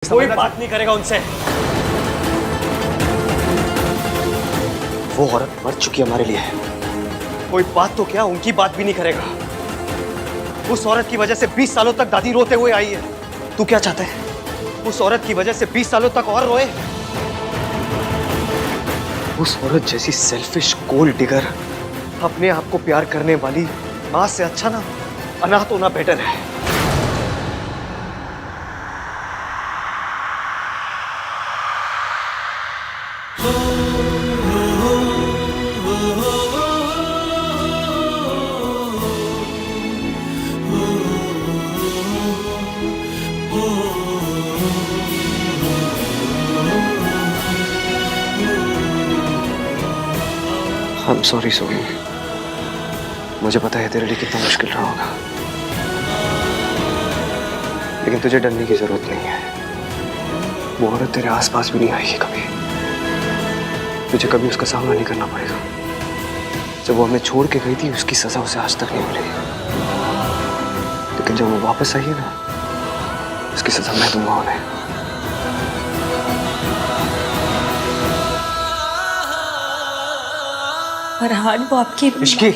कोई बात नहीं करेगा उनसे। वो औरत मर चुकी हमारे लिए। कोई बात तो क्या, उनकी बात भी नहीं करेगा। उस औरत की वजह से 20 सालों तक दादी रोते हुए आई है। तू क्या चाहता है? उस औरत की वजह से 20 सालों तक और रोए? उस औरत जैसी सेल्फिश गोल्ड डिगर अपने आप को प्यार करने वाली मां से अच्छा ना अनाथ होना बेटर है। I'm sorry सोनू, मुझे पता है तेरे लिए कितना मुश्किल रहा होगा, लेकिन तुझे डरने की जरूरत नहीं है। वो औरत तेरे आसपास भी नहीं आएगी कभी। तुझे कभी उसका सामना नहीं करना पड़ेगा। जब वो हमें छोड़ के गई थी, उसकी सजा उसे आज तक नहीं मिली, लेकिन जब वो वापस आई है ना, उसकी सजा मैं दूंगा उन्हें। फरहान, वो आपकी इश्की,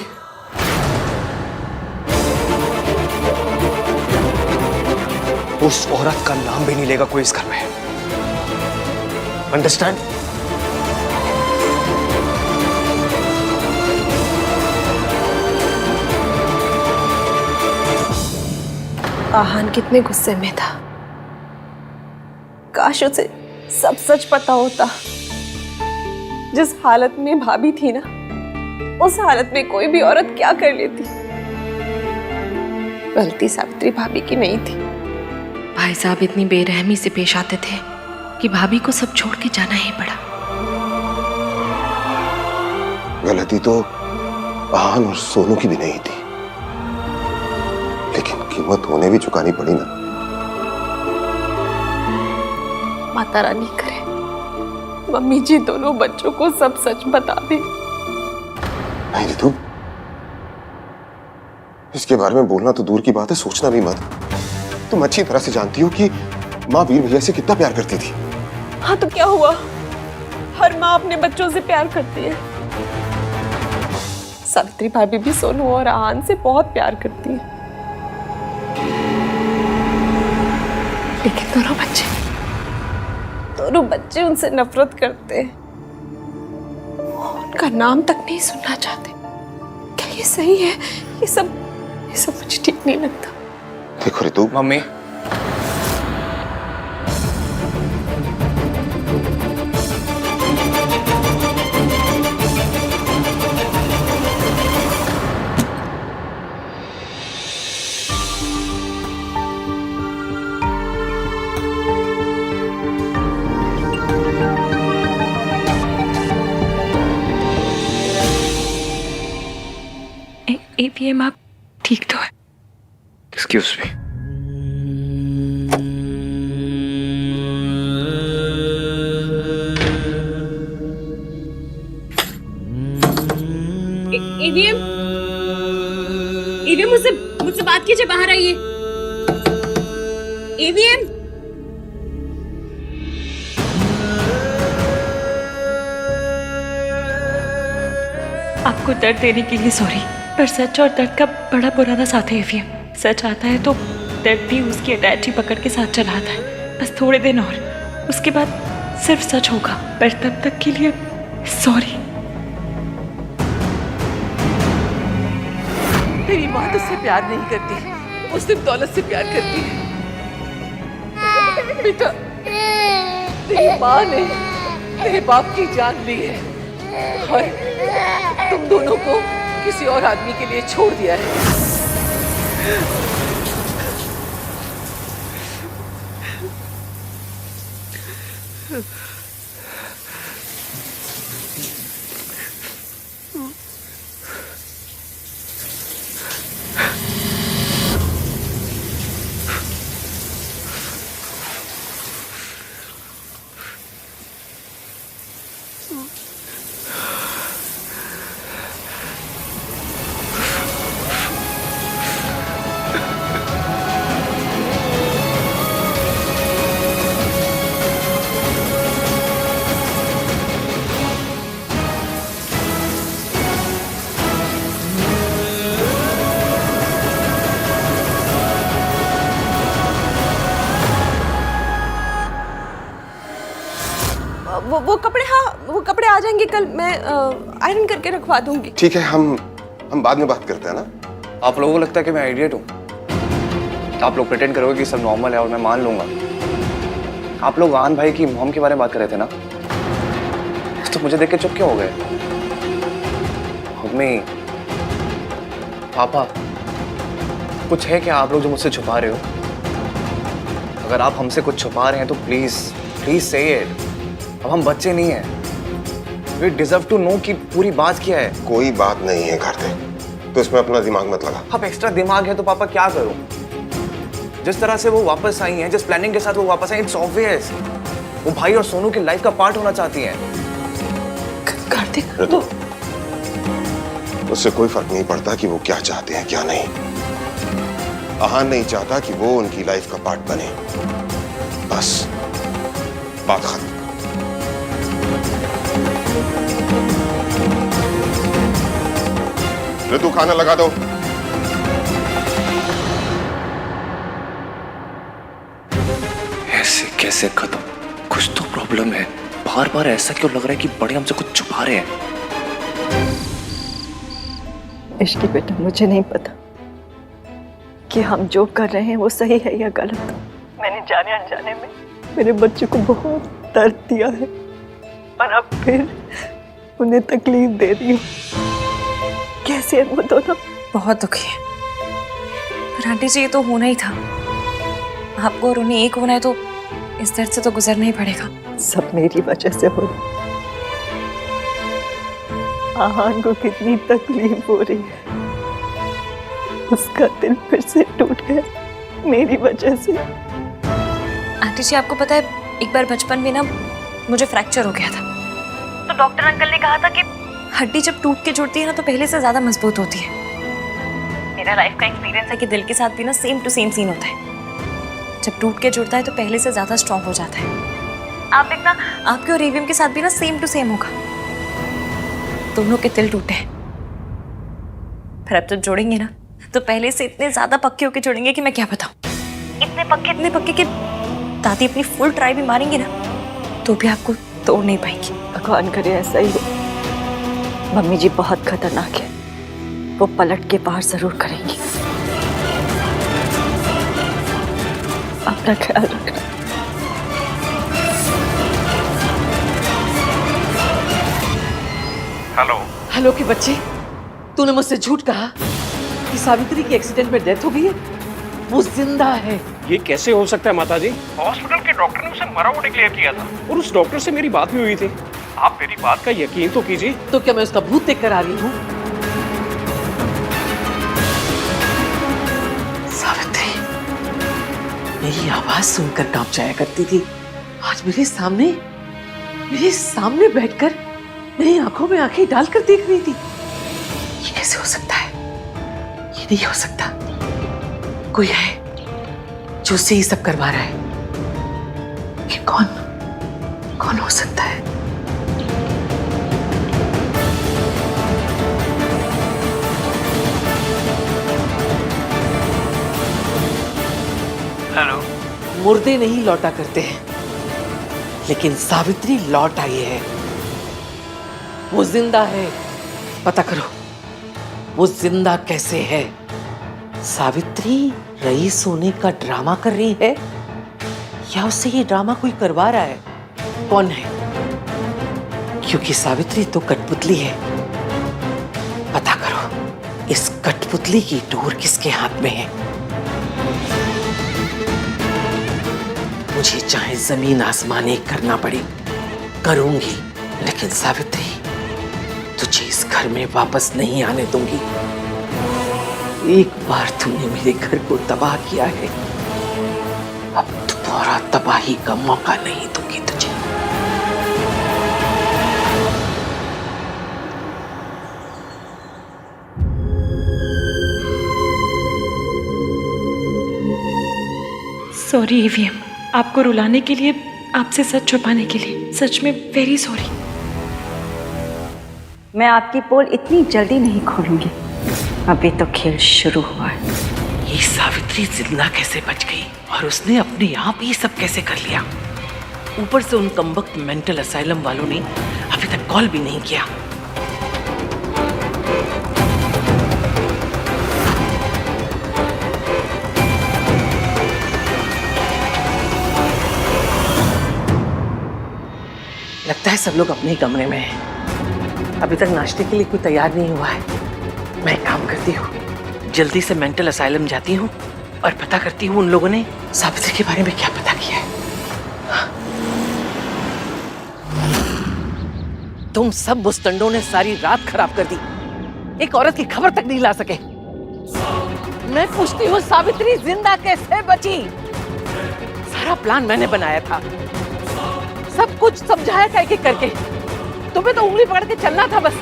उस औरत का नाम भी नहीं लेगा कोई इस घर में। अंडरस्टैंड? आहान कितने गुस्से में था। काश उसे सब सच पता होता। जिस हालत में भाभी थी ना, उस हालत में कोई भी औरत क्या कर लेती। गलती सावित्री भाभी की नहीं थी। भाई साहब इतनी बेरहमी से पेश आते थे कि भाभी को सब छोड़ के जाना ही पड़ा। गलती तो आहान और सोनू की भी नहीं थी, लेकिन कीमत उन्हें भी चुकानी पड़ी ना। माता रानी करे मम्मी जी दोनों बच्चों को सब सच बता दे। नहीं रितु, इसके बारे में बोलना तो दूर की बात है, सोचना भी मत। तुम अच्छी तरह से जानती हो कि माँ वीर भैया से कितना प्यार करती थी। हाँ तो क्या हुआ, हर माँ अपने बच्चों से प्यार करती है। सावित्री भाभी भी सोनू और आहान से बहुत प्यार करती है, लेकिन दोनों बच्चे उनसे नफरत करते हैं। उनका नाम तक नहीं सुनना चाहते। क्या ये सही है? ये सब मुझे ठीक नहीं लगता। देखो रितु, मम्मी, एटीएम आप ठीक तो है? Excuse me. एवीएम, एवीएम मुझसे बात कीजिए, बाहर आइए। एवीएम, आपको दर्द देने के लिए सॉरी, पर सच और दर्द का बड़ा पुराना साथ है एवीएम। सच आता है तो दर्द भी उसकी अटैची पकड़ के साथ चला आता है। बस थोड़े दिन और, उसके बाद सिर्फ सच होगा, पर तब तक के लिए सॉरी। तेरी माँ तुझसे प्यार नहीं करती, वो सिर्फ दौलत से प्यार करती है। बेटा, तेरी माँ ने तेरे बाप की जान ली है और तुम दोनों को किसी और आदमी के लिए छोड़ दिया है। वो कपड़े, हाँ वो कपड़े आ जाएंगे कल, मैं आयरन करके रखवा दूंगी। ठीक है, हम बाद में बात करते हैं ना। आप लोगों को लगता है कि मैं आइडियट हूँ? आप लोग प्रिटेंड करोगे कि सब नॉर्मल है और मैं मान लूंगा। आप लोग आन भाई की मॉम के बारे में बात कर रहे थे ना, तो मुझे देख के चुप क्यों हो गए? मम्मी, पापा, कुछ है क्या आप लोग जो मुझसे छुपा रहे हो? अगर आप हमसे कुछ छुपा रहे हैं तो प्लीज प्लीज से इट। अब हम बच्चे नहीं हैं। वी डिजर्व टू नो कि पूरी बात क्या है। कोई बात नहीं है कार्तिक, तो इसमें अपना दिमाग मत लगा। अब एक्स्ट्रा दिमाग है तो पापा क्या करूं? जिस तरह से वो वापस आई हैं, जिस प्लानिंग के साथ वो वापस आई, इट्स ऑब्वियस वो भाई और सोनू की लाइफ का पार्ट होना चाहती हैं। कार्तिक, ऋतु, उससे कोई फर्क नहीं पड़ता कि वो क्या चाहते हैं क्या नहीं। आहान नहीं चाहता कि वो उनकी लाइफ का पार्ट बने, बस बात खत्म। ऋतु, खाना लगा दो। ऐसे कैसे खत्म? कुछ तो प्रॉब्लम है। बार बार ऐसा क्यों लग रहा है कि बड़े हमसे कुछ छुपा रहे हैं? इश्की बेटा, मुझे नहीं पता कि हम जो कर रहे हैं वो सही है या गलत। मैंने जाने अनजाने में मेरे बच्चे को बहुत दर्द दिया है और अब फिर उन्हें तकलीफ दे रही हूँ। कैसे है वो दोनों? बहुत दुखी है, पर आंटी जी ये तो होना ही था। आपको और उन्हें एक होना है तो इस दर्द से तो गुजरना ही पड़ेगा। सब मेरी वजह से हो रहा है। आहान को कितनी तकलीफ हो रही है, उसका दिल फिर से टूट गया मेरी वजह से। आंटी जी आपको पता है, एक बार बचपन में ना मुझे फ्रैक्चर हो गया था, तो डॉक्टर अंकल ने कहा था कि हड्डी जब टूट के जुड़ती है ना तो पहले से ज्यादा मजबूत होती है। मेरा लाइफ का एक्सपीरियंस है कि दिल के साथ भी ना सेम टू सेम सीन होता है। जब टूट के जुड़ता है तो पहले से ज्यादा स्ट्रांग हो जाता है। आप देखना, आपके और एवीएम के साथ भी ना सेम टू सेम होगा। दोनों के दिल टूटे हैं, फिर अब जब जोड़ेंगे ना तो पहले से इतने ज्यादा पक्के होके जुड़ेंगे कि मैं क्या बताऊं। इतने पक्के कि दादी अपनी फुल ट्राई भी मारेंगी ना तो भी आपको तोड़ नहीं पाएंगी। भगवान करे ऐसा ही हो। मम्मी जी बहुत खतरनाक है, वो पलट के पार जरूर करेंगी। अपना ख्याल रखना। हेलो के बच्चे, तूने मुझसे झूठ कहा कि सावित्री की एक्सीडेंट में डेथ हो गई है। वो जिंदा है। ये कैसे हो सकता है माताजी? हॉस्पिटल के डॉक्टर ने उसे मरा हुआ डिक्लेयर किया था और उस डॉक्टर से मेरी बात भी हुई थी। आप मेरी बात का यकीन तो कीजिए। तो क्या मैं उसका भूत देख कर आ रही हूँ? सावित्री मेरी आवाज सुनकर कांप जाया करती थी, आज मेरे सामने बैठकर मेरी आंखों में आंखें डालकर देख रही थी। ये कैसे हो सकता है? ये नहीं हो सकता। कोई है जो उससे ये सब करवा रहा है। ये कौन हो सकता है? हेलो। मुर्दे नहीं लौटा करते हैं, लेकिन सावित्री लौट आई है। वो जिंदा है। पता करो वो जिंदा कैसे है। सावित्री रईस होने का ड्रामा कर रही है या उससे ये ड्रामा कोई करवा रहा है? कौन है? क्योंकि सावित्री तो कठपुतली है। पता करो इस कठपुतली की डोर किसके हाथ में है। मुझे चाहे जमीन आसमान एक करना पड़े करूंगी, लेकिन सावित्री तुझे इस घर में वापस नहीं आने दूंगी। एक बार तूने मेरे घर को तबाह किया है, अब दोबारा तबाही का मौका नहीं दूंगी तुझे। सॉरी ईवीएम, आपको रुलाने के लिए, आपसे सच छुपाने के लिए, सच में वेरी सॉरी। मैं आपकी पोल इतनी जल्दी नहीं खोलूंगी, अभी तो खेल शुरू हुआ है। ये सावित्री जिंदा कैसे बच गई और उसने अपने आप ये सब कैसे कर लिया? ऊपर से उन कमबख्त मेंटल असाइलम वालों ने अभी तक कॉल भी नहीं किया। लगता है सब लोग अपने ही कमरे में हैं। अभी तक नाश्ते के लिए कोई तैयार नहीं हुआ है। मैं एक काम करती हूँ, जल्दी से मेंटल असाइलम जाती हूँ और पता करती हूँ उन लोगों ने सावित्री के बारे में क्या पता किया है। तुम सब मुस्तंडों ने सारी रात खराब कर दी, एक औरत की खबर तक नहीं ला सके। मैं पूछती हूँ सावित्री जिंदा कैसे बची? सारा प्लान मैंने बनाया था, सब कुछ समझाया था एक एक करके। तुम्हें तो उंगली पकड़ के चलना था बस।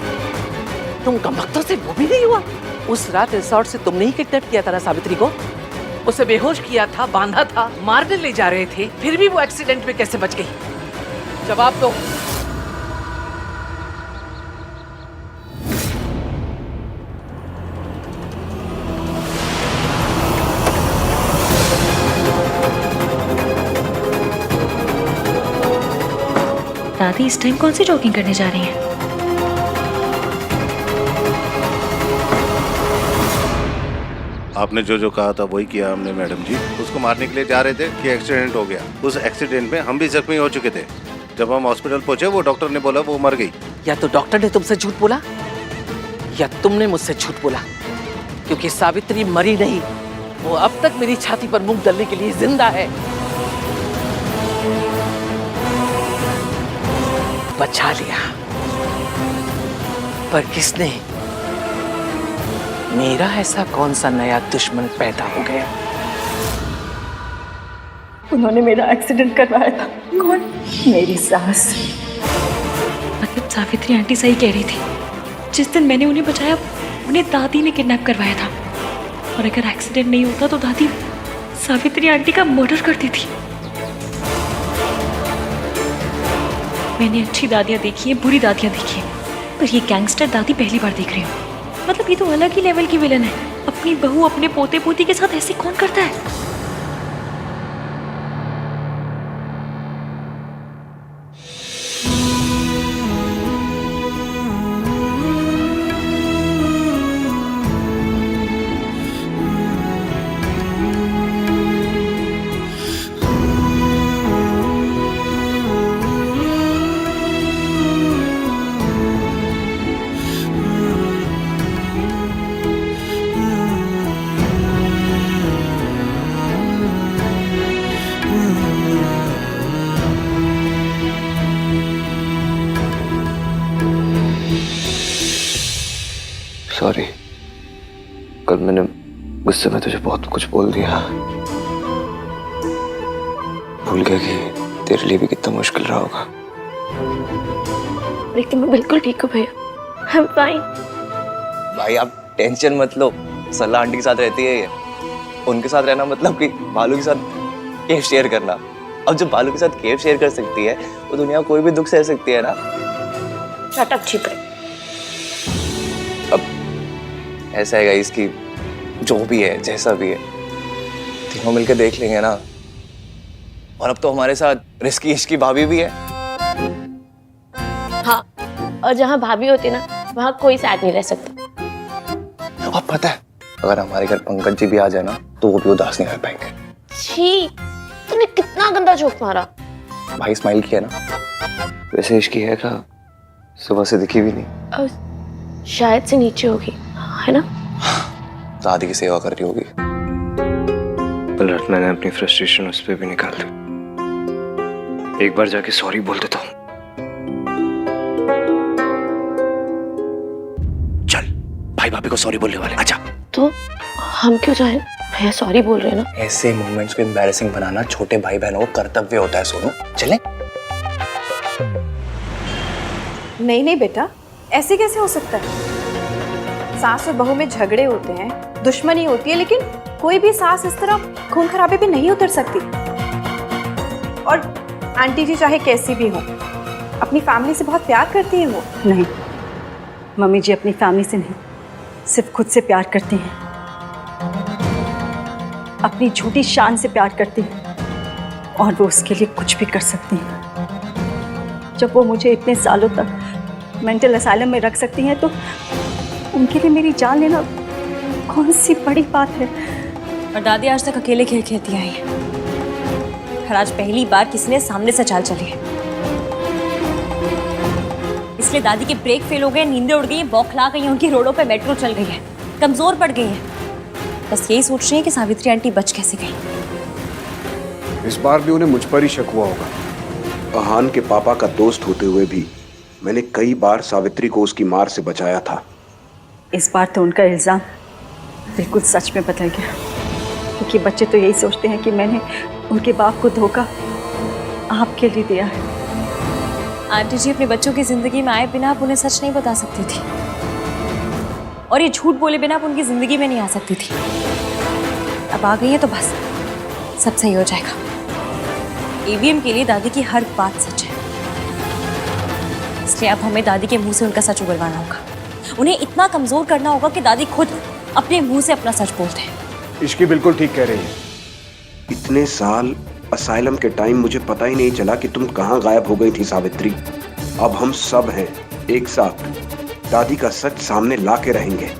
तुम कमबख्तों से वो भी नहीं हुआ। उस रात रिसोर्ट से तुमने ही किडनैप किया था ना सावित्री को? उसे बेहोश किया था, बांधा था, मारने ले जा रहे थे, फिर भी वो एक्सीडेंट में कैसे बच गई? जवाब दो। दादी इस टाइम कौन सी जॉगिंग करने जा रही हैं? आपने जो जो कहा था वही किया हमने मैडम जी। उसको मारने के लिए जा रहे थे कि एक्सीडेंट हो गया। उस एक्सीडेंट में हम भी जख्मी हो चुके थे। जब हम हॉस्पिटल पहुंचे वो डॉक्टर ने बोला वो मर गई। या तो डॉक्टर ने तुमसे झूठ बोला या तुमने मुझसे झूठ बोला, क्योंकि सावित्री मरी नहीं, वो अब तक मेरी छाती पर मुंह डालने के लिए जिंदा है। बचा लिया, पर किसने? मेरा ऐसा कौन सा नया दुश्मन पैदा हो गया? उन्होंने मेरा एक्सीडेंट करवाया था। कौन? मेरी सास। मतलब सावित्री आंटी सही कह रही थी, जिस दिन मैंने उन्हें बचाया उन्हें दादी ने किडनैप करवाया था। और अगर एक्सीडेंट नहीं होता तो दादी सावित्री आंटी का मर्डर करती थी। मैंने अच्छी दादियाँ देखी हैं, बुरी दादियाँ देखी हैं, पर ये गैंगस्टर दादी पहली बार देख रही हूँ। मतलब ये तो अलग ही लेवल की विलन है। अपनी बहू अपने पोते पोती के साथ ऐसे कौन करता है? सॉरी, कल मैंने गुस्से में तुझे बहुत कुछ बोल दिया। भूल गया कि तेरे लिए भी कितना मुश्किल रहा होगा। लेकिन मैं बिल्कुल ठीक हूँ भैया, आई एम फाइन। भाई आप टेंशन मत लो, सल्ला आंटी के साथ रहती है ये। उनके साथ रहना मतलब कि बालू के साथ केफ शेयर करना। अब जब बालू के साथ केफ शेयर कर सकती है वो दुनिया कोई भी दुख सह सकती है ना। शट अप छिपे। अब ऐसा है गाइस कि जो भी है जैसा भी है तीनों मिलकर देख लेंगे ना। और अब तो हमारे साथ रिस्की इश्की भाभी भी है। हाँ, और जहाँ भाभी होती है ना वहाँ कोई साथ नहीं रह सकता। अब पता है अगर हमारे घर पंकज जी भी आ जाए ना तो वो भी उदास नहीं रह पाएंगे। छी, तूने कितना गंदा जोक मारा। भाई स्माइल किया ना। वैसे इश्की है का सुबह से दिखी भी नहीं। और शायद से नीचे होगी, है ना? दादी की सेवा कर रही होगी। कल रात मैंने अपनी फ्रस्ट्रेशन उस पर भी निकाल दी। एक बार जाके सॉरी बोल देता हूँ। चल भाई भाभी को सॉरी बोलने वाले। अच्छा तो हम क्यों जाए? भैया सॉरी बोल रहे हैं ना। ऐसे मोमेंट्स को एम्बैरेसिंग बनाना छोटे भाई बहनों का कर्तव्य होता है। सोनू चले। नहीं नहीं बेटा, ऐसे कैसे हो सकता है? सास और बहू में झगड़े होते हैं, दुश्मनी होती है, लेकिन कोई भी सास इस तरह खून खराबे पे नहीं उतर सकती। और आंटी जी चाहे कैसी भी हो, अपनी फैमिली से बहुत प्यार करती है वो। नहीं, मम्मी जी अपनी फैमिली से नहीं, सिर्फ खुद से प्यार करती हैं। अपनी झूठी शान से प्यार करती हैं। और वो उसके लिए कुछ भी कर सकती हैं। जब वो मुझे इतने सालों तक मेंटल असाइलम में रख सकती हैं तो उनके लिए मेरी जान लेना कौन सी बड़ी बात है। और दादी आज तक अकेले खेल खेलती आई है, और आज पहली बार किसी ने सामने से चाल चली है। इसलिए दादी के ब्रेक फेल हो गए, नींदें उड़ गई, बौखला गई, उनकी रोडों पे मेट्रो चल गई है, कमजोर पड़ गई है। बस यही सोच रही है कि सावित्री आंटी बच कैसे गई। इस बार भी उन्हें मुझ पर ही शक हुआ होगा। अहान के पापा का दोस्त होते हुए भी मैंने कई बार सावित्री को उसकी मार से बचाया था। इस बार तो उनका इल्ज़ाम बिल्कुल सच में बदल गया, क्योंकि बच्चे तो यही सोचते हैं कि मैंने उनके बाप को धोखा आपके लिए दिया है। आंटी जी अपने बच्चों की जिंदगी में आए बिना आप उन्हें सच नहीं बता सकती थी, और ये झूठ बोले बिना आप उनकी जिंदगी में नहीं आ सकती थी। अब आ गई है तो बस सब सही हो जाएगा। ईवीएम के लिए दादी की हर बात सच है, इसलिए अब हमें दादी के मुंह से उनका सच उगलवाना होगा। उन्हें इतना कमजोर करना होगा कि दादी खुद अपने मुंह से अपना सच बोलते हैं। इश्की बिल्कुल ठीक कह रही है। इतने साल असाइलम के टाइम मुझे पता ही नहीं चला कि तुम कहाँ गायब हो गई थी सावित्री। अब हम सब हैं एक साथ, दादी का सच सामने ला के रहेंगे।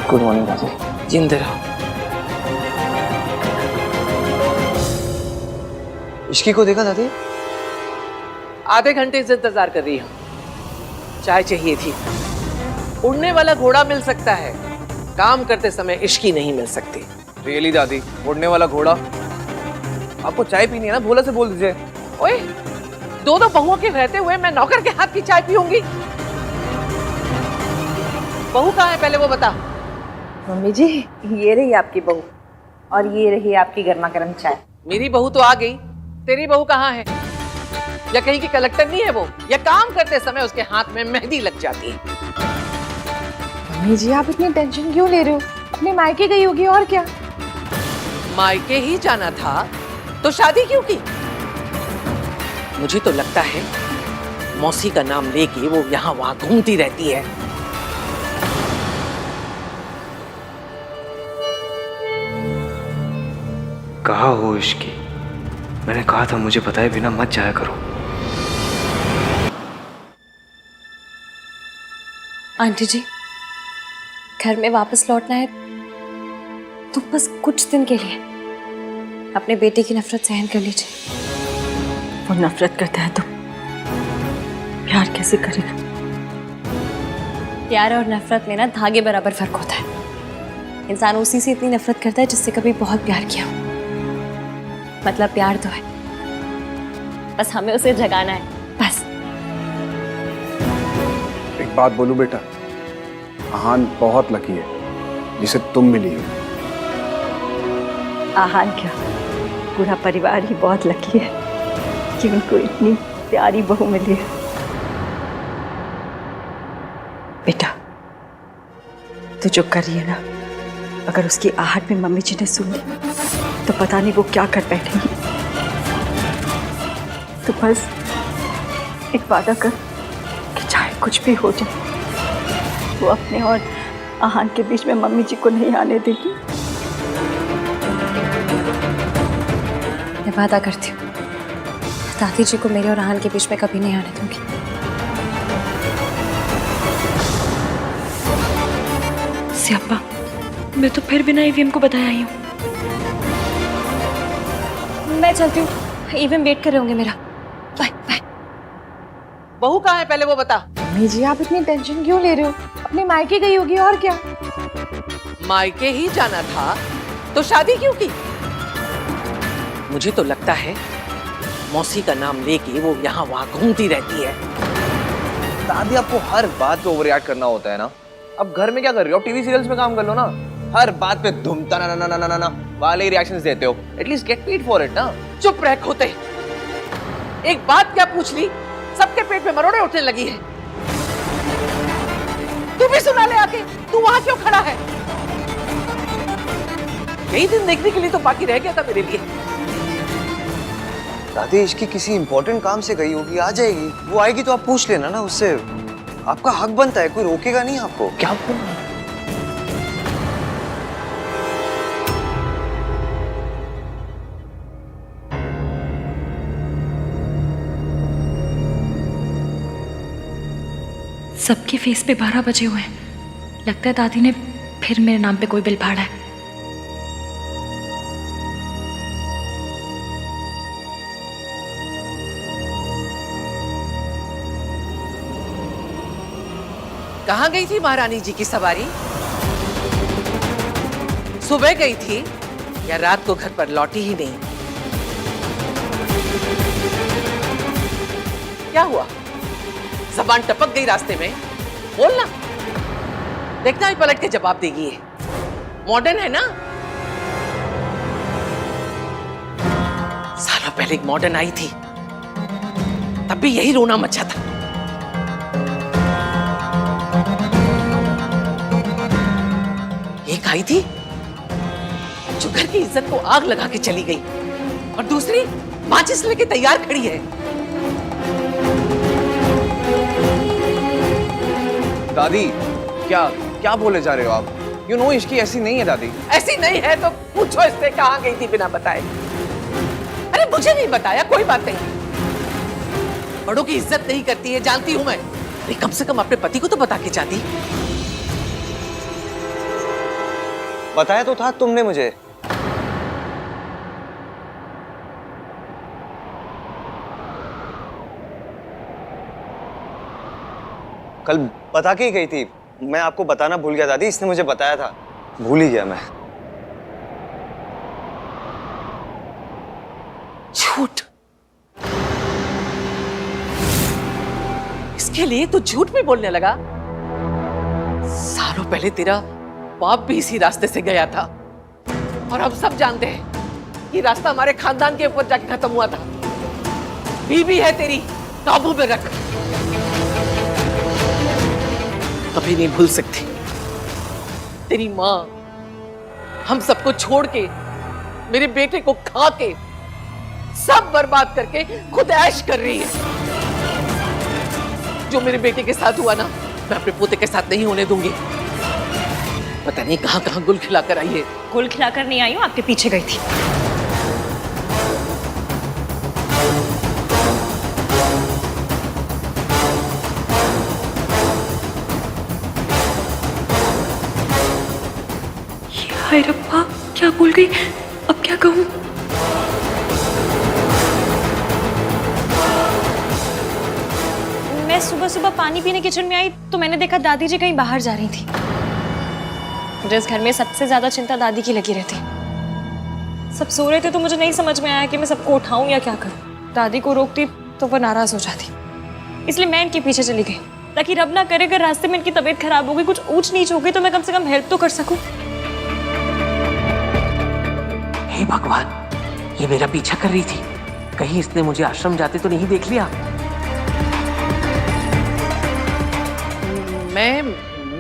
गुड मॉर्निंग दादी। जिंदे रहो। इश्की को देखा दादी? आधे घंटे से इंतजार कर रही हूँ। चाय चाहिए थी। उड़ने वाला घोड़ा मिल सकता है, काम करते समय इश्की नहीं मिल सकती। रियली दादी, उड़ने वाला घोड़ा? आपको चाय पीनी है ना, भोला से बोल दीजिए। ओए, दो बहुओं के रहते हुए मैं नौकर के हाथ की चाय पीऊंगी? बहू कहाँ है पहले वो बता। मम्मी जी, ये रही आपकी बहू और ये रही आपकी गर्मा गर्म चाय। मेरी बहू तो आ गई, तेरी बहू कहाँ है? या कहीं की कलेक्टर नहीं है वो, या काम करते समय उसके हाथ में मेहंदी लग जाती है। मम्मी जी, आप इतनी टेंशन क्यों ले रहे हो? अपने मायके गई होगी और क्या। मायके ही जाना था तो शादी क्यों की? मुझे तो लगता है मौसी का नाम लेके वो यहाँ वहां घूमती रहती है। कहा हो इश्की, मैंने कहा था मुझे बताए बिना मत जाया करो। आंटी जी, घर में वापस लौटना है तो बस कुछ दिन के लिए अपने बेटे की नफरत सहन कर लीजिए। वो नफरत करता है तो प्यार कैसे करेगा? प्यार और नफरत में ना धागे बराबर फर्क होता है। इंसान उसी से इतनी नफरत करता है जिससे कभी बहुत प्यार किया हो। मतलब प्यार तो है, बस हमें उसे जगाना है, बस। एक बात बोलूं बेटा, आहान बहुत लकी है जिसे तुम मिली हो। आहान क्या, पूरा परिवार ही बहुत लकी है कि उनको इतनी प्यारी बहू मिली है। बेटा, तू जो कर रही है ना, अगर उसकी आहट में मम्मी जी ने सुन ली तो पता नहीं वो क्या कर बैठेंगी। तो बस एक वादा कर कि चाहे कुछ भी हो जाए, वो अपने और आहान के बीच में मम्मी जी को नहीं आने देगी। मैं वादा करती हूँ, दादी जी को मेरे और आहान के बीच में कभी नहीं आने दूंगी। सियाप्पा, मैं तो फिर बिना ईवीएम को बताया आई हूँ। मैं चलती हूँ, ईवीएम वेट कर रहे होंगे मेरा। Bye bye. बहू कहाँ है पहले वो बता। मम्मी जी, आप इतनी टेंशन क्यों ले रहे हो? अपने मायके गई होगी और क्या। मायके ही जाना था तो शादी क्यों की? मुझे तो लगता है मौसी का नाम लेके वो यहाँ वहां घूमती रहती है। दादी, आपको हर बात पे ओवर रिएक्ट करना होता है ना। अब घर में क्या कर रही हो? टीवी सीरियल्स में काम कर लो ना। हर बात पे धुमता ना ना ना ना ना ना वाले रिएक्शंस देते हो। At least get paid for it ना। चुप रह खोते। एक बात क्या पूछ ली, सबके पेट पे मरोड़े उठने लगी है। तू भी सुना ले आके, तू वहां क्यों खड़ा है? यही दिन देखने के लिए तो बाकी रह गया था मेरे लिए। दादी इसकी किसी इंपॉर्टेंट काम से गई होगी, आ जाएगी। वो आएगी तो आप पूछ लेना ना उससे, आपका हक बनता है, कोई रोकेगा नहीं आपको। क्या बोल रहा है? सबके फेस पे 12 बजे हुए हैं। लगता है दादी ने फिर मेरे नाम पे कोई बिल फाड़ा है। कहाँ गई थी महारानी जी की सवारी? सुबह गई थी या रात को घर पर लौटी ही नहीं? क्या हुआ? जबान टपक गई रास्ते में? बोलना, देखना ही पलट के जवाब देगी। ये मॉडर्न है ना? सालों पहले एक मॉडर्न आई थी, तब भी यही रोना मचा था। एक आई थी जो घर की इज्जत को आग लगा के चली गई, और दूसरी माचिस लेके तैयार खड़ी है। दादी क्या क्या बोले जा रहे हो आप? यू नो इश्की ऐसी नहीं है दादी। ऐसी नहीं है तो पूछो इससे कहाँ गई थी बिना बताए। अरे मुझे नहीं बताया, कोई बात नहीं। बड़ों की इज्जत नहीं करती है, जानती हूं मैं। अरे कम से कम अपने पति को तो बता के जाती। बताया तो था तुमने मुझे। कल बता के ही गई थी। मैं आपको बताना भूल गया दादी, इसने मुझे बताया था, भूल ही गया मैं। झूठ, इसके लिए तो झूठ भी बोलने लगा। सालों पहले तेरा बाप भी इसी रास्ते से गया था, और हम सब जानते हैं ये रास्ता हमारे खानदान के ऊपर जाके खत्म हुआ था। बीवी है तेरी, काबू में रख। कभी नहीं भूल सकती तेरी माँ हम सबको छोड़ के, मेरे बेटे को खा के, सब बर्बाद करके खुद ऐश कर रही है। जो मेरे बेटे के साथ हुआ ना, मैं अपने पोते के साथ नहीं होने दूंगी। पता नहीं कहां कहां गुल खिलाकर आई है। गुल खिलाकर नहीं आई हूँ, आपके पीछे गई थी। हाय रब्बा, क्या बोल गई? अब क्या कहूँ? मैं सुबह सुबह पानी पीने किचन में आई तो मैंने देखा दादी जी कहीं बाहर जा रही थी। जिस घर में सबसे ज्यादा चिंता दादी की लगी रहती। सब सो रहे थे तो मुझे नहीं समझ में आया कि मैं सबको उठाऊं या क्या करूं। दादी को रोकती तो वो नाराज हो जाती, इसलिए मैं इनके पीछे चली गई, ताकि रब ना करे अगर रास्ते में इनकी तबीयत खराब हो गई, कुछ ऊंच नीच हो गई, तो मैं कम से कम हेल्प तो कर सकूं। हे भगवान, ये मेरा पीछा कर रही थी, कहीं इसने मुझे आश्रम जाते तो नहीं देख लिया।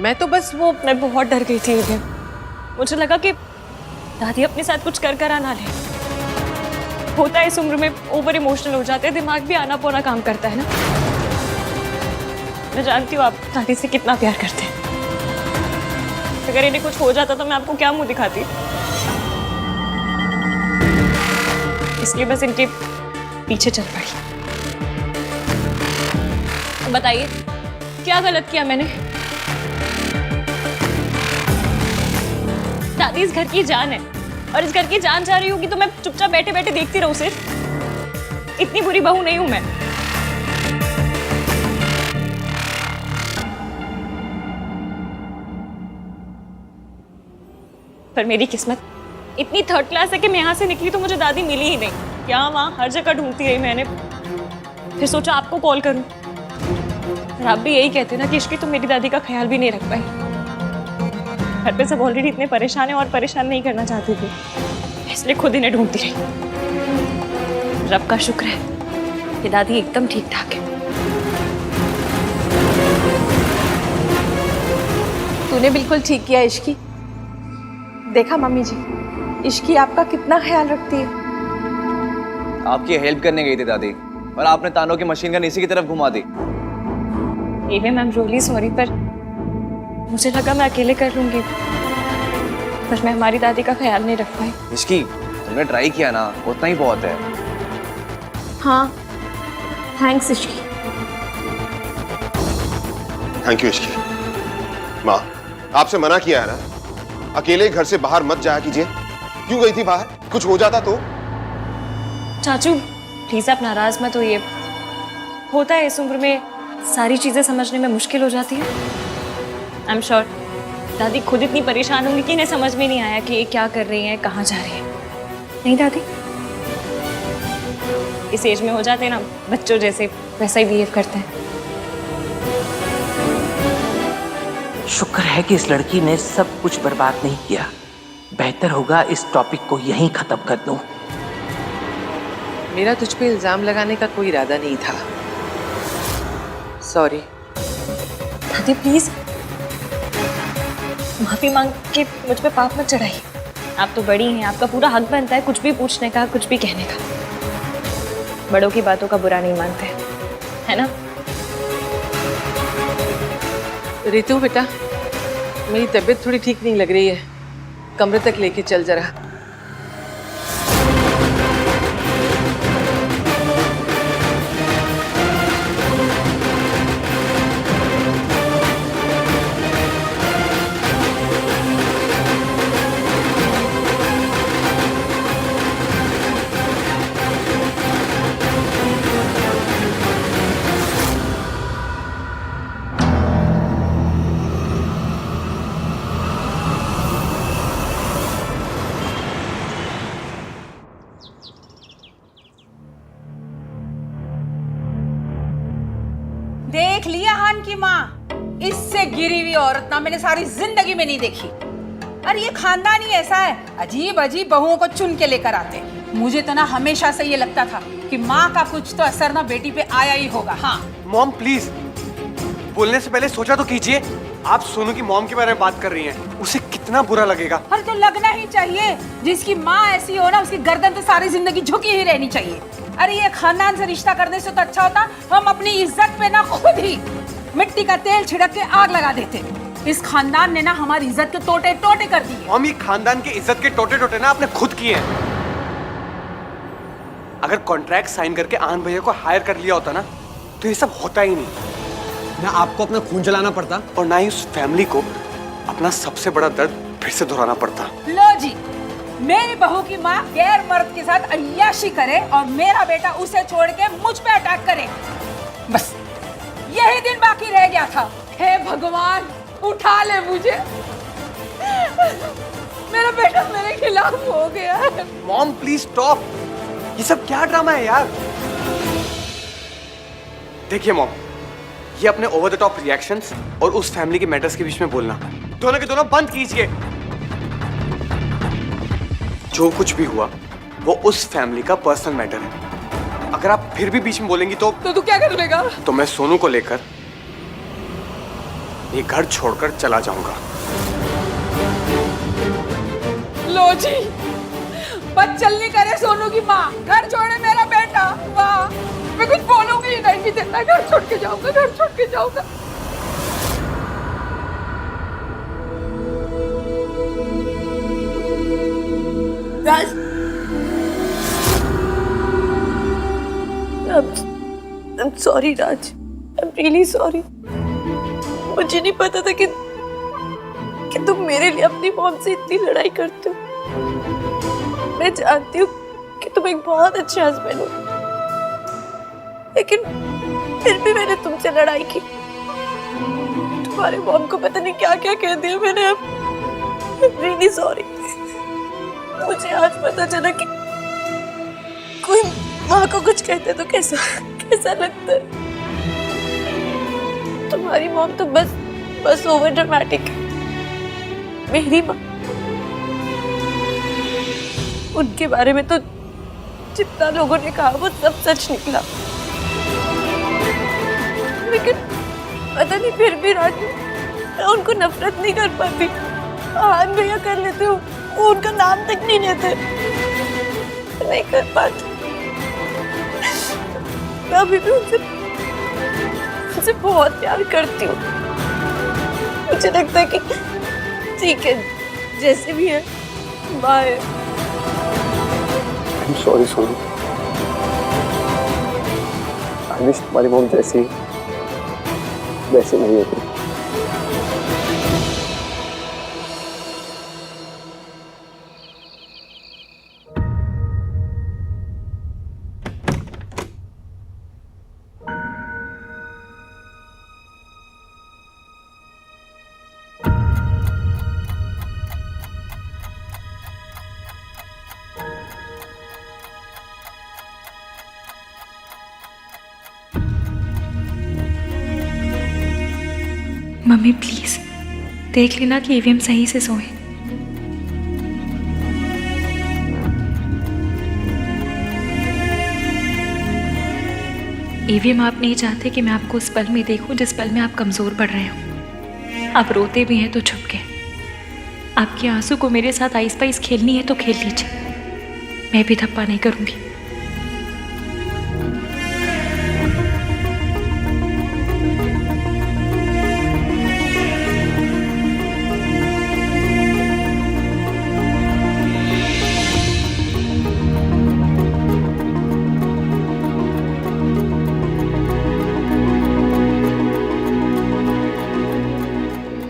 मैं तो बस मैं बहुत डर गई थी। मुझे लगा कि दादी अपने साथ कुछ कर ना ले। होता है इस उम्र में, ओवर इमोशनल हो जाते हैं, दिमाग भी आना पौना काम करता है ना। मैं जानती हूँ आप दादी से कितना प्यार करते हैं। अगर इन्हें कुछ हो जाता तो मैं आपको क्या मुंह दिखाती। इसलिए बस इनके पीछे चल पड़ी। बताइए क्या गलत किया मैंने? दादी इस घर की जान है, और इस घर की जान जा रही होगी तो मैं चुपचाप बैठे बैठे देखती रहूं सिर्फ? इतनी बुरी बहू नहीं हूं मैं। पर मेरी किस्मत इतनी थर्ड क्लास है कि मैं यहाँ से निकली तो मुझे दादी मिली ही नहीं। यहाँ वहाँ हर जगह ढूंढती रही मैंने, फिर सोचा आपको कॉल करूं। और आप भी यही कहते ना कि इश्की तो मेरी दादी का ख्याल भी नहीं रख पाई। घर पे सब ऑलरेडी इतने परेशान हैं और परेशान नहीं करना चाहती थी, इसलिए खुद इन्हें ढूंढती रही। रब का शुक्र है कि दादी एकदम ठीक ठाक है। तूने बिल्कुल ठीक किया इश्की। देखा मम्मी जी, इश्की आपका कितना ख्याल रखती है। आपकी हेल्प करने गई थी दादी, और आपने तानों की मशीन गन इसी की तरफ घुमा दी। एवियम, आई एम रियली सॉरी, पर मुझे लगा मैं अकेले कर लूंगी, पर मैं हमारी दादी का ख्याल नहीं रख पाई। इश्की, तुमने ट्राई किया ना, उतना ही बहुत है। हाँ, thanks Ishki. Thank you Ishki. माँ, आपसे मना किया है ना, अकेले घर से बाहर मत जाया कीजिए। क्यों गई थी बाहर? कुछ हो जाता तो? चाचू प्लीज आप नाराज मत होइए, होता है इस उम्र में सारी चीजें समझने में मुश्किल हो जाती है। आई एम श्योर दादी खुद इतनी परेशान होंगी कि इन्हें समझ में नहीं आया कि ये क्या कर रही हैं, कहाँ जा रही हैं। नहीं दादी, इस एज में हो जाते हैं ना बच्चों जैसे, वैसा ही बिहेव करते हैं। शुक्र है कि इस लड़की ने सब कुछ बर्बाद नहीं किया। बेहतर होगा इस टॉपिक को यहीं खत्म कर दूं। मेरा तुझ पे इल्जाम लगाने का कोई इरादा नहीं था। सॉरी। दादी प्लीज माफी मांग के मुझ पे पाप मत चढ़ाइए। आप तो बड़ी हैं, आपका पूरा हक बनता है कुछ भी पूछने का, कुछ भी कहने का। बड़ों की बातों का बुरा नहीं मानते, है ना? रितु बेटा, मेरी तबीयत थोड़ी ठीक नहीं लग रही है, कमरे तक लेके चल जरा। देख लिया हान की माँ, इससे गिरी हुई औरत ना मैंने सारी जिंदगी में नहीं देखी। अरे ये खानदान ही ऐसा है, अजीब अजीब बहुओं को चुन के लेकर आते हैं। मुझे तो ना हमेशा से ये लगता था कि माँ का कुछ तो असर ना बेटी पे आया ही होगा। हाँ मॉम प्लीज, बोलने से पहले सोचा तो कीजिए। आप सोनू की मॉम के बारे में बात कर रही हैं, उसे कितना बुरा लगेगा। अरे तो लगना ही चाहिए, जिसकी माँ ऐसी हो ना उसकी गर्दन तो सारी जिंदगी झुकी ही रहनी चाहिए। अरे ये खानदान से रिश्ता करने से तो अच्छा होता हम अपनी इज्जत पे ना खुद ही मिट्टी का तेल छिड़क के आग लगा देते। इस खानदान ने ना हमारी इज्जत के टोटे टोटे कर दिए। मॉम, ये खानदान के इज्जत के टोटे टोटे ना आपने खुद किए हैं। अगर कॉन्ट्रैक्ट साइन करके आनंद भैया को हायर कर लिया होता ना तो ये सब होता ही नहीं। ना आपको अपना खून जलाना पड़ता और ना ही उस फैमिली को अपना सबसे बड़ा दर्द फिर से दोहराना पड़ता। लो जी, मेरी बहू की माँ गैर मर्द के साथ अय्याशी करे और मेरा बेटा उसे छोड़ के मुझ पे अटैक करे, बस यही दिन बाकी रह गया था। हे भगवान, उठा ले मुझे, मेरा बेटा मेरे खिलाफ हो गया है। मॉम प्लीज स्टॉप, ये सब क्या ड्रामा है यार। देखिए मॉम, ये अपने ओवर द टॉप रिएक्शंस और उस फैमिली के मैटर्स के बीच में बोलना दोनों के दोनों बंद कीजिए। जो कुछ भी हुआ वो उस फैमिली का पर्सनल मैटर है। अगर आप फिर भी बीच में बोलेंगी तो तू क्या कर लेगा? तो मैं सोनू को लेकर ये घर छोड़कर चला जाऊंगा। लो जी, बच्चल नहीं करे सोनू की माँ, घर छोड़े मेरा बेटा। वाह, मैं कुछ बोलूंगी नहीं देता, घर छोड़ के जाऊंगा, घर छोड़ के जाऊंगा। राज, I'm sorry Raj, I'm really sorry। मुझे नहीं पता था कि तुम मेरे लिए अपनी मॉम से इतनी लड़ाई करते हो। मैं जानती हूँ कि तुम एक बहुत अच्छे हस्बैंड हो, लेकिन फिर भी मैंने तुमसे लड़ाई की। तुम्हारे मॉम को पता नहीं क्या क्या कह दिया मैंने। I'm really sorry। मुझे आज पता चला कि कोई माँ को कुछ कहते तो कैसा लगता है। तुम्हारी मॉम तो बस ओवर ड्रामेटिक है। मेरी माँ, उनके बारे में तो जितना लोगों ने कहा वो सब सच निकला, लेकिन पता नहीं फिर भी राजू मैं उनको नफरत नहीं कर पाती। आन भैया कर लेते हो, वो उनका नाम तक नहीं लेते। नहीं कर पाती। मैं अभी भी उनसे बहुत प्यार करती हूँ। मुझे लगता है कि ठीक है, जैसे भी है bye. I'm sorry Sonu. I wish तुम्हारी मॉम जैसी वैसे नहीं होती। मम्मी प्लीज देख लेना कि ईवीएम सही से सोए। ईवीएम आप नहीं चाहते कि मैं आपको उस पल में देखूं जिस पल में आप कमजोर पड़ रहे हो। आप रोते भी हैं तो छुप के। आपके आंसू को मेरे साथ आइस पाइस खेलनी है तो खेल लीजिए, मैं भी धप्पा नहीं करूंगी।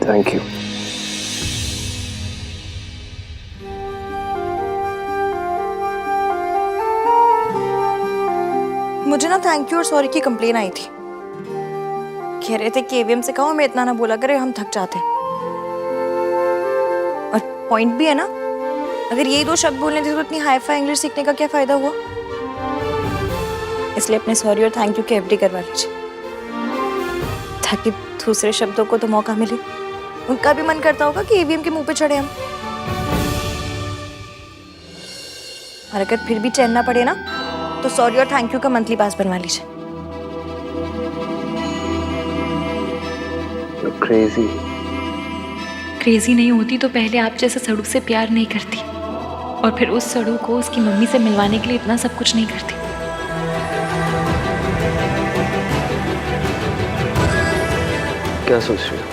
Thank you. मुझे ना थैंक यू और सॉरी की कंप्लेन आई थी। कह रहे थे कि एवीएम से कहो हमें इतना ना बोला करे, हम थक जाते। और पॉइंट भी है ना, अगर यही दो शब्द बोलने थे तो इतनी हाई फाई इंग्लिश सीखने का क्या फायदा हुआ। इसलिए अपने सॉरी और थैंक यू के एफडी करवा लीजिए, ताकि दूसरे शब्दों को तो मौका मिले। उनका भी मन करता होगा कि ईवीएम के मुंह पे चढ़े हम। और अगर फिर भी चैन ना पड़े ना, तो सॉरी और थैंक यू का मंथली पास बनवा लीजिए। क्रेजी। क्रेजी नहीं होती तो पहले आप जैसे सड़ू से प्यार नहीं करती, और फिर उस सड़ू को उसकी मम्मी से मिलवाने के लिए इतना सब कुछ नहीं करती। क्या सोच रही हो?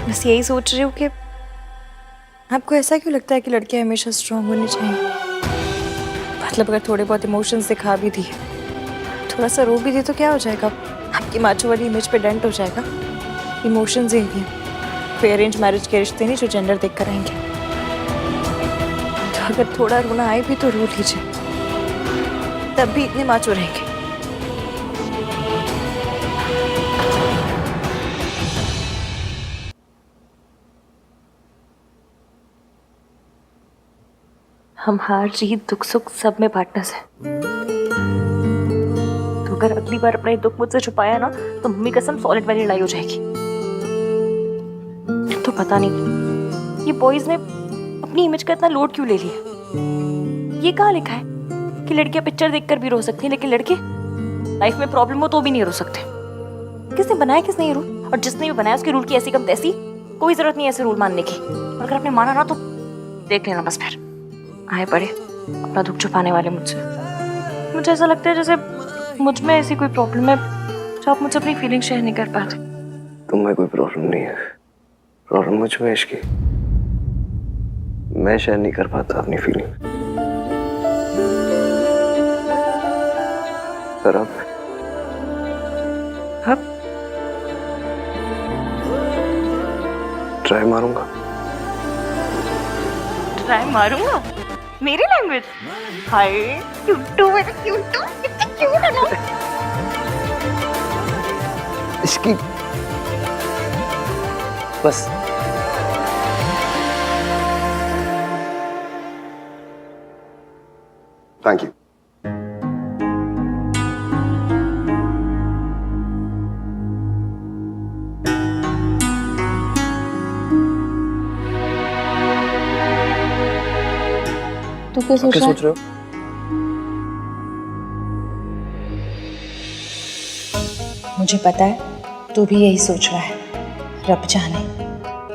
बस यही सोच रही हूँ कि आपको ऐसा क्यों लगता है कि लड़कियां हमेशा स्ट्रांग होनी चाहिए। मतलब अगर थोड़े बहुत इमोशंस दिखा भी दिए, थोड़ा सा रो भी दिए तो क्या हो जाएगा, आपकी माचो वाली इमेज पे डेंट हो जाएगा। इमोशंस ही हैं, कोई अरेंज मैरिज के रिश्ते नहीं जो जेंडर देख कर आएंगे। तो अगर थोड़ा रोना आए भी तो रो लीजिए, तब भी इतने माचो रहेंगे। हम हार जीत दुख सुख सब में पार्टनर्स हैं। तो अगर अगली बार अपना दुख मुझसे छुपाया ना, तो मम्मी कसम सॉलिड वाली लड़ाई हो जाएगी। तो पता नहीं ये बॉयज ने अपनी इमेज का इतना लोड क्यों ले लिया। ये कहाँ लिखा है कि लड़कियां पिक्चर देखकर भी रो सकती हैं, लेकिन लड़के लाइफ में प्रॉब्लम हो तो भी नहीं रो सकते। किसने बनाया किसने ये रूल, और जिसने भी बनाया उसके रूल की ऐसी कम तैसी, कोई जरूरत नहीं ऐसे रूल मानने की। और अगर आपने माना ना तो देख लेना बस, फिर आए पड़े अपना दुख छुपाने वाले मुझसे। मुझे ऐसा लगता है जैसे मुझ में ऐसी कोई प्रॉब्लम है जो आप मुझसे अपनी फीलिंग शेयर नहीं कर पाते। तुम्हें कोई प्रॉब्लम नहीं है, प्रॉब्लम मुझ में इश्क की। मैं शेयर नहीं कर पाता अपनी फीलिंग। पर अब ट्राई मारूंगा। ट्राई मारूंगा? मेरी लैंग्वेज? हाय क्यूटू, मेरा क्यूटू, कितना क्यूट है ना। इसकी बस थैंक यू। तू क्या सोच रहा रहे हो? मुझे पता है तू भी यही सोच रहा है। रब जाने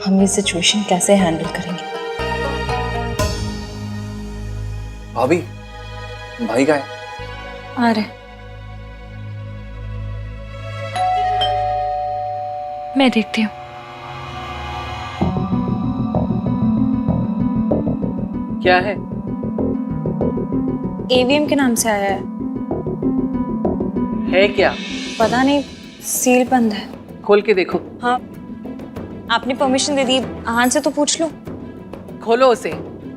हम ये सिचुएशन कैसे हैंडल करेंगे। भाभी, भाई का है? आ रहे। मैं देखती हूँ। क्या है? एवीएम के नाम से आया है क्या? पता नहीं, सील बंद है। खोल के देखो। हाँ, आपने परमिशन दे दी, आहान से तो पूछ लो। खोलो उसे।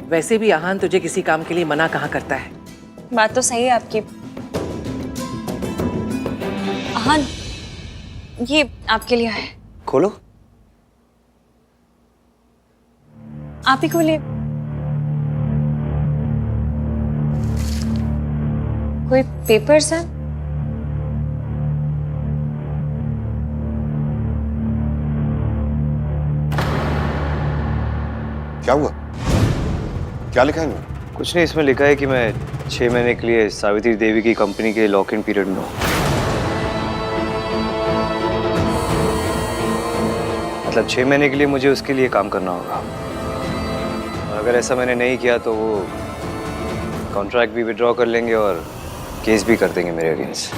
वैसे भी आहान तुझे किसी काम के लिए मना कहाँ करता है। बात तो सही है आपकी। आहान, ये आपके लिए है। खोलो। आप ही खोलिए। कोई पेपर्स है? क्या हुआ? क्या लिखा है इनमें? कुछ नहीं, इसमें लिखा है कि मैं 6 महीने के लिए सावित्री देवी की कंपनी के लॉक इन पीरियड में हूँ। मतलब 6 महीने के लिए मुझे उसके लिए काम करना होगा, और अगर ऐसा मैंने नहीं किया तो वो कॉन्ट्रैक्ट भी विड्रॉ कर लेंगे और केस भी कर देंगे मेरे अगेंस्ट।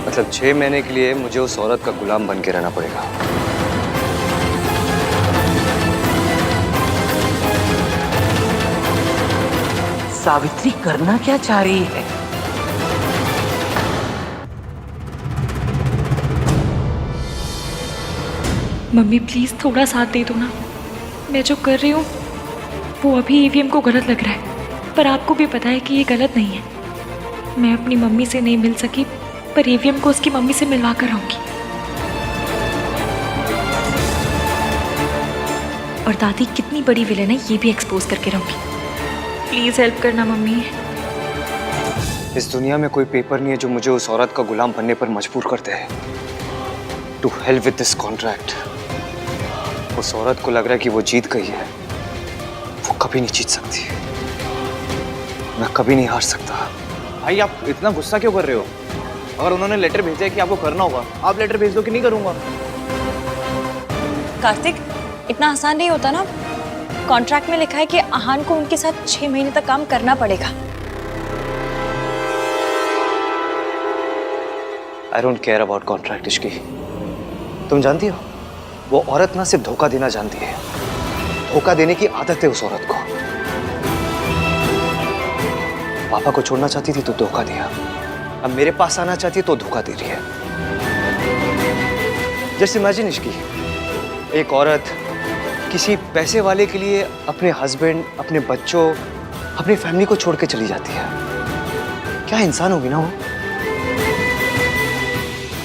मतलब 6 महीने के लिए मुझे उस औरत का गुलाम बन के रहना पड़ेगा। सावित्री करना क्या चाह रही है? मम्मी प्लीज थोड़ा साथ दे दो ना। मैं जो कर रही हूँ वो अभी ईवीएम को गलत लग रहा है, पर आपको भी पता है कि ये गलत नहीं है। मैं अपनी मम्मी से नहीं मिल सकी, पर ईवीएम को उसकी मम्मी से मिलवा कर रहूंगी। और दादी कितनी बड़ी विलेन है ये भी एक्सपोज करके रहूंगी। प्लीज हेल्प करना मम्मी। इस दुनिया में कोई पेपर नहीं है जो मुझे उस औरत का गुलाम बनने पर मजबूर करते हैं। To hell with this contract. उस औरत को लग रहा है कि वो जीत गई है। वो कभी नहीं जीत सकती। मैं कभी नहीं हार सकता। भाई आप इतना गुस्सा क्यों कर रहे हो? अगर उन्होंने लेटर भेजा है कि आपको करना होगा, आप लेटर भेज दो कि नहीं करूंगा। कार्तिक, इतना आसान नहीं होता ना। कॉन्ट्रैक्ट में लिखा है कि आहान को उनके साथ 6 महीने तक काम करना पड़ेगा। I don't care about contract Ishki. तुम जानती हो, वो औरत ना सिर्फ धोखा देना जानती है, धोखा देने की आदत है उस औरत को। पापा को छोड़ना चाहती थी तो धोखा दिया, अब मेरे पास आना चाहती है तो धोखा दे रही है। जस्ट इमेजिन इश्की, एक औरत किसी पैसे वाले के लिए अपने हस्बैंड, अपने बच्चों, अपनी फैमिली को छोड़ के चली जाती है। क्या इंसान होगी ना वो?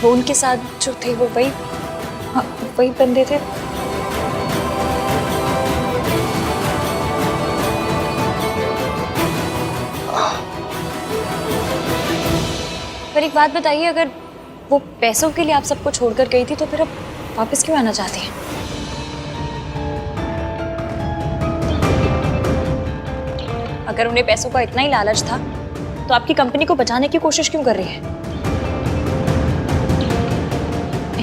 वो उनके साथ जो थे वो वही, हाँ, वही बंदे थे। पर एक बात बताइए, अगर वो पैसों के लिए आप सबको छोड़कर गई थी तो फिर अब वापस क्यों आना चाहती हैं? अगर उन्हें पैसों का इतना ही लालच था तो आपकी कंपनी को बचाने की कोशिश क्यों कर रही है?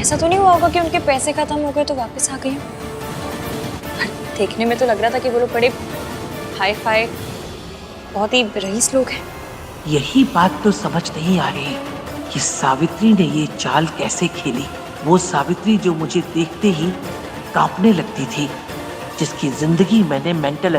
ऐसा तो नहीं हुआ होगा कि उनके पैसे खत्म हो गए तो वापस आ गई हो? देखने में तो लग रहा था कि वो लोग बड़े हाई फाई, बहुत ही रईस लोग हैं। यही बात तो समझ नहीं आ रही कि सावित्री ने ये चाल कैसे खेली। वो सावित्री जो मुझे देखते ही कांपने लगती थी, जिसकी जिंदगी मैंने मेंटल